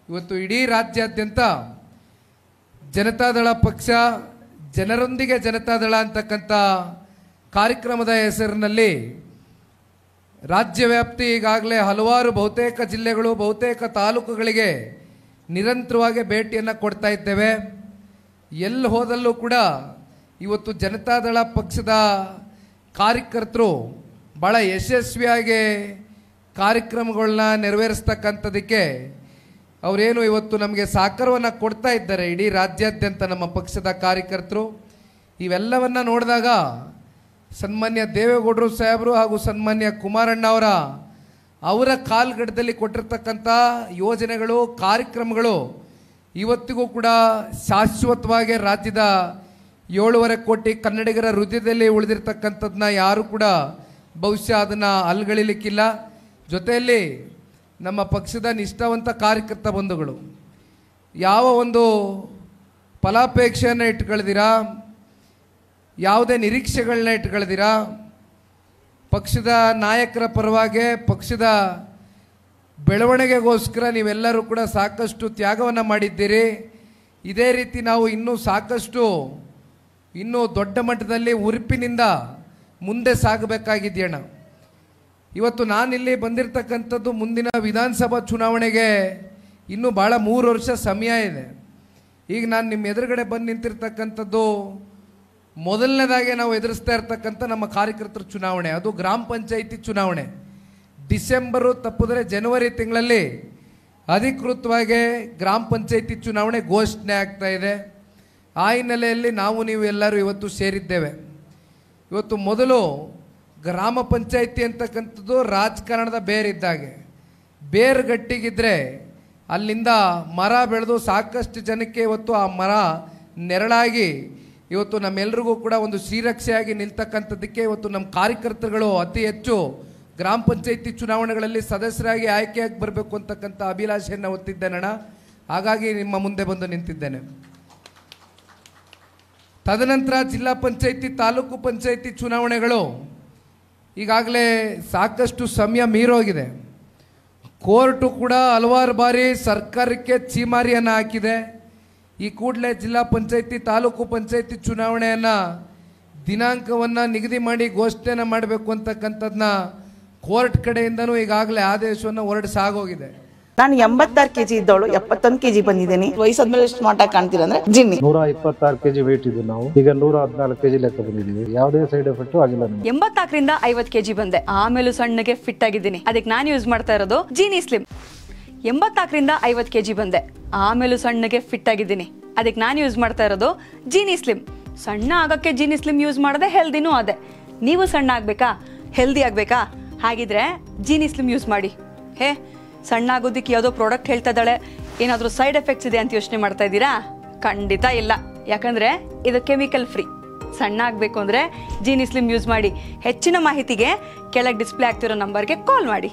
ಇವತ್ತು ಇಡೀ ರಾಜ್ಯಾದ್ಯಂತ ಜನತಾದಳ ಪಕ್ಷ ಜನರೊಂದಿಗೆ ಜನತಾದಳ ಅಂತಕ್ಕಂಥ ಕಾರ್ಯಕ್ರಮದ ಹೆಸರಿನಲ್ಲಿ ರಾಜ್ಯವ್ಯಾಪ್ತಿ ಈಗಾಗಲೇ ಹಲವಾರು ಬಹುತೇಕ ಜಿಲ್ಲೆಗಳು ಬಹುತೇಕ ತಾಲೂಕುಗಳಿಗೆ ನಿರಂತರವಾಗಿ ಭೇಟಿಯನ್ನು ಕೊಡ್ತಾ ಇದ್ದೇವೆ. ಎಲ್ಲಿ ಹೋದಲ್ಲೂ ಕೂಡ ಇವತ್ತು ಜನತಾದಳ ಪಕ್ಷದ ಕಾರ್ಯಕರ್ತರು ಭಾಳ ಯಶಸ್ವಿಯಾಗಿ ಕಾರ್ಯಕ್ರಮಗಳನ್ನ ನೆರವೇರಿಸ್ತಕ್ಕಂಥದಕ್ಕೆ ಅವರೇನು ಇವತ್ತು ನಮಗೆ ಸಹಕಾರವನ್ನು ಕೊಡ್ತಾ ಇದ್ದಾರೆ ಇಡೀ ರಾಜ್ಯಾದ್ಯಂತ ನಮ್ಮ ಪಕ್ಷದ ಕಾರ್ಯಕರ್ತರು. ಇವೆಲ್ಲವನ್ನು ನೋಡಿದಾಗ ಸನ್ಮಾನ್ಯ ದೇವೇಗೌಡರು ಸಾಹೇಬರು ಹಾಗೂ ಸನ್ಮಾನ್ಯ ಕುಮಾರಣ್ಣ ಅವರ ಕಾಲ್ಗಡದಲ್ಲಿ ಕೊಟ್ಟಿರ್ತಕ್ಕಂಥ ಯೋಜನೆಗಳು ಕಾರ್ಯಕ್ರಮಗಳು ಇವತ್ತಿಗೂ ಕೂಡ ಶಾಶ್ವತವಾಗಿ ರಾಜ್ಯದ 7.5 ಕೋಟಿ ಕನ್ನಡಿಗರ ಹೃದಯದಲ್ಲಿ ಉಳಿದಿರ್ತಕ್ಕಂಥದ್ದನ್ನ ಯಾರು ಕೂಡ ಬಹುಶಃ ಅದನ್ನು ಅಲ್ಗಳಿಲಿಕ್ಕಿಲ್ಲ. ಜೊತೆಯಲ್ಲಿ ನಮ್ಮ ಪಕ್ಷದ ನಿಷ್ಠಾವಂತ ಕಾರ್ಯಕರ್ತ ಬಂಧುಗಳು ಯಾವ ಒಂದು ಫಲಾಪೇಕ್ಷೆಯನ್ನು ಇಟ್ಕೊಳ್ದಿರಾ, ಯಾವುದೇ ನಿರೀಕ್ಷೆಗಳನ್ನ ಇಟ್ಕೊಳ್ದಿರಾ, ಪಕ್ಷದ ನಾಯಕರ ಪರವಾಗಿ ಪಕ್ಷದ ಬೆಳವಣಿಗೆಗೋಸ್ಕರ ನೀವೆಲ್ಲರೂ ಕೂಡ ಸಾಕಷ್ಟು ತ್ಯಾಗವನ್ನು ಮಾಡಿದ್ದೀರಿ. ಇದೇ ರೀತಿ ನಾವು ಇನ್ನೂ ದೊಡ್ಡ ಮಟ್ಟದಲ್ಲಿ ಉರುಪಿನಿಂದ ಮುಂದೆ ಸಾಗಬೇಕಾಗಿದೆಯಣ್ಣ. ಇವತ್ತು ನಾನಿಲ್ಲಿ ಬಂದಿರತಕ್ಕಂಥದ್ದು ಮುಂದಿನ ವಿಧಾನಸಭಾ ಚುನಾವಣೆಗೆ ಇನ್ನೂ ಭಾಳ 3 ವರ್ಷ ಸಮಯ ಇದೆ. ಈಗ ನಾನು ನಿಮ್ಮ ಎದುರುಗಡೆ ಬಂದು ನಿಂತಿರ್ತಕ್ಕಂಥದ್ದು ಮೊದಲನೇದಾಗಿ ನಾವು ಎದುರಿಸ್ತಾ ಇರ್ತಕ್ಕಂಥ ನಮ್ಮ ಕಾರ್ಯಕರ್ತರ ಚುನಾವಣೆ, ಅದು ಗ್ರಾಮ ಪಂಚಾಯಿತಿ ಚುನಾವಣೆ. ಡಿಸೆಂಬರು ತಪ್ಪಿದ್ರೆ ಜನವರಿ ತಿಂಗಳಲ್ಲಿ ಅಧಿಕೃತವಾಗಿ ಗ್ರಾಮ ಪಂಚಾಯಿತಿ ಚುನಾವಣೆ ಘೋಷಣೆ ಆಗ್ತಾ ಇದೆ. ಆ ಹಿನ್ನೆಲೆಯಲ್ಲಿ ನಾವು ನೀವು ಎಲ್ಲರೂ ಇವತ್ತು ಸೇರಿದ್ದೇವೆ. ಇವತ್ತು ಮೊದಲು ಗ್ರಾಮ ಪಂಚಾಯಿತಿ ಅಂತಕ್ಕಂಥದ್ದು ರಾಜಕಾರಣದ ಬೇರಿದ್ದಾಗೆ, ಬೇರು ಗಟ್ಟಿಗಿದ್ರೆ ಅಲ್ಲಿಂದ ಮರ ಬೆಳೆದು ಸಾಕಷ್ಟು ಜನಕ್ಕೆ ಇವತ್ತು ಆ ಮರ ನೆರಳಾಗಿ ಇವತ್ತು ನಮ್ಮೆಲ್ರಿಗೂ ಕೂಡ ಒಂದು ಶ್ರೀರಕ್ಷೆಯಾಗಿ ನಿಲ್ತಕ್ಕಂಥದ್ದಕ್ಕೆ ಇವತ್ತು ನಮ್ಮ ಕಾರ್ಯಕರ್ತರುಗಳು ಅತಿ ಹೆಚ್ಚು ಗ್ರಾಮ ಪಂಚಾಯಿತಿ ಚುನಾವಣೆಗಳಲ್ಲಿ ಸದಸ್ಯರಾಗಿ ಆಯ್ಕೆಯಾಗಿ ಬರಬೇಕು ಅಂತಕ್ಕಂಥ ಅಭಿಲಾಷೆಯನ್ನು ಹೊತ್ತಿದ್ದೇನಣ್ಣ. ಹಾಗಾಗಿ ನಿಮ್ಮ ಮುಂದೆ ಬಂದು ನಿಂತಿದ್ದೇನೆ. ತದನಂತರ ಜಿಲ್ಲಾ ಪಂಚಾಯಿತಿ ತಾಲೂಕು ಪಂಚಾಯಿತಿ ಚುನಾವಣೆಗಳು ಈಗಾಗಲೇ ಸಾಕಷ್ಟು ಸಮಯ ಮೀರೋಗಿದೆ. ಕೋರ್ಟು ಕೂಡ ಹಲವಾರು ಬಾರಿ ಸರ್ಕಾರಕ್ಕೆ ಚೀಮಾರಿಯನ್ನು ಹಾಕಿದೆ. ಈ ಕೂಡಲೇ ಜಿಲ್ಲಾ ಪಂಚಾಯಿತಿ ತಾಲೂಕು ಪಂಚಾಯಿತಿ ಚುನಾವಣೆಯನ್ನು ದಿನಾಂಕವನ್ನು ನಿಗದಿ ಮಾಡಿ ಘೋಷಣೆಯನ್ನು ಮಾಡಬೇಕು ಅಂತಕ್ಕಂಥದ್ದನ್ನ ಕೋರ್ಟ್ ಕಡೆಯಿಂದನೂ ಈಗಾಗಲೇ ಆದೇಶವನ್ನು ಹೊರಡಿಸಾಗೋಗಿದೆ. ನಾನು 86 kg ಇದ್ದವಳು 71 kg ಬಂದಿದ್ದೀನಿ. ವಯಸ್ಸಾದ್ಮೇಲೆ ಸ್ಮಾರ್ಟ್ ಆಗಿ ಕಾಣ್ತೀರಾ ಅಂದ್ರೆ ಜಿನ್ನಿ. 126 kg ವೇಟ್ ಇದ್ದು ನಾವು ಈಗ 114 kg ಲೆಕ್ಕ ಬಂದಿದ್ದೀವಿ. ಯಾವುದೇ ಸೈಡ್ ಎಫೆಕ್ಟ್ ಆಗಿಲ್ಲ. 84 ರಿಂದ 50 kg ಬಂದೆ. ಆಮೇಲೂ ಸಣ್ಣಗೆ ಫಿಟ್ ಆಗಿದ್ದೀನಿ. ಅದಕ್ಕೆ ನಾನು ಯೂಸ್ ಮಾಡ್ತಾ ಇರೋದು ಜೀನಿ ಸ್ಲಿಮ್. 84 ರಿಂದ 50 kg ಬಂದೆ. ಆಮೇಲೂ ಸಣ್ಣಗೆ ಫಿಟ್ ಆಗಿದ್ದೀನಿ. ಅದಕ್ಕೆ ನಾನು ಯೂಸ್ ಮಾಡ್ತಾ ಇರೋದು ಜೀನಿ ಸ್ಲಿಮ್. ಸಣ್ಣ ಆಗಕ್ಕೆ ಜೀನಿ ಸ್ಲಿಮ್ ಯೂಸ್ ಮಾಡದೆ ಹೆಲ್ದಿನೂ ಅದೇ. ನೀವು ಸಣ್ಣ ಆಗ್ಬೇಕಾ, ಹೆಲ್ದಿ ಆಗ್ಬೇಕಾ? ಹಾಗಿದ್ರೆ ಜೀನಿ ಸ್ಲಿಮ್ ಯೂಸ್ ಮಾಡಿ. ಸಣ್ಣ ಆಗೋದಕ್ಕೆ ಯಾವುದೋ ಪ್ರಾಡಕ್ಟ್ ಹೇಳ್ತಾ ಇದ್ದಾಳೆ, ಏನಾದರೂ ಸೈಡ್ ಎಫೆಕ್ಟ್ಸ್ ಇದೆ ಅಂತ ಯೋಚನೆ ಮಾಡ್ತಾ ಇದ್ದೀರಾ? ಖಂಡಿತ ಇಲ್ಲ. ಯಾಕಂದ್ರೆ ಇದು ಕೆಮಿಕಲ್ ಫ್ರೀ. ಸಣ್ಣ ಆಗಬೇಕು ಅಂದರೆ ಜೀನಿ ಸ್ಲಿಮ್ ಯೂಸ್ ಮಾಡಿ. ಹೆಚ್ಚಿನ ಮಾಹಿತಿಗೆ ಕೆಳಗೆ ಡಿಸ್ಪ್ಲೇ ಆಗ್ತಿರೋ ನಂಬರ್ಗೆ ಕಾಲ್ ಮಾಡಿ.